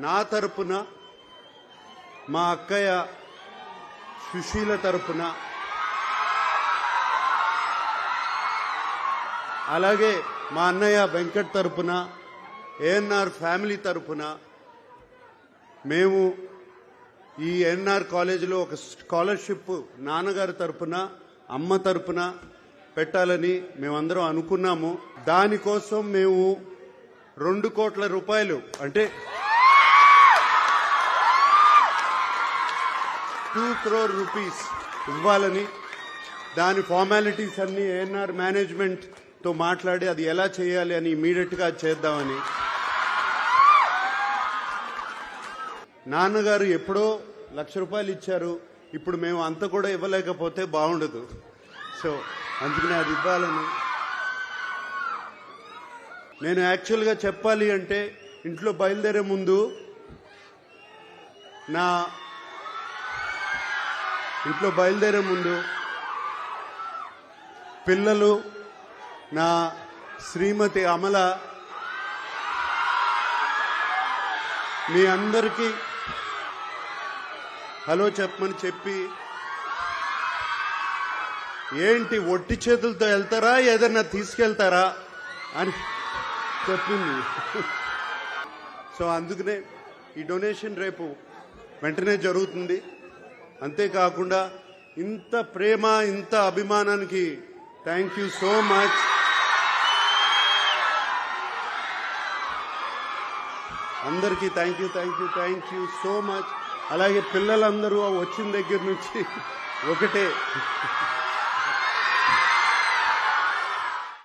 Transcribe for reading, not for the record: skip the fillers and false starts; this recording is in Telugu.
నా తరపున మా అక్కయ్య సుశీల తరపున అలాగే మా అన్నయ్య వెంకట్ తరపున ఏఎన్ఆర్ ఫ్యామిలీ తరపున మేము ఈ ఎన్ఆర్ కాలేజీలో ఒక స్కాలర్షిప్ నాన్నగారి తరపున అమ్మ తరపున పెట్టాలని మేమందరం అనుకున్నాము. దానికోసం మేము 2 కోట్ల రూపాయలు అంటే 2 crore రూపీస్ ఇవ్వాలని, దాని ఫార్మాలిటీస్ అన్ని ఏఎన్ఆర్ మేనేజ్మెంట్ తో మాట్లాడి అది ఎలా చేయాలి అని ఇమీడియట్ గా చేద్దామని. నాన్నగారు ఎప్పుడో ₹1,00,000 ఇచ్చారు. ఇప్పుడు మేము అంత కూడా ఇవ్వలేకపోతే బాగుండదు. సో అందుకనే అది ఇవ్వాలని. నేను యాక్చువల్గా చెప్పాలి అంటే ఇంట్లో బయలుదేరే ముందు పిల్లలు, నా శ్రీమతి అమల, మీ అందరికీ హలో చెప్పమని చెప్పి, ఏంటి ఒట్టి చేతులతో వెళ్తారా ఏదన్నా తీసుకెళ్తారా అని చెప్పింది. సో అందుకనే ఈ డొనేషన్ రేపు వెంటనే జరుగుతుంది. అంతేకాకుండా ఇంత ప్రేమ, ఇంత అభిమానానికి థ్యాంక్ యూ సో మచ్. అందరికీ థ్యాంక్ యూ సో మచ్. అలాగే పిల్లలందరూ వచ్చిన దగ్గర నుంచి ఒకటే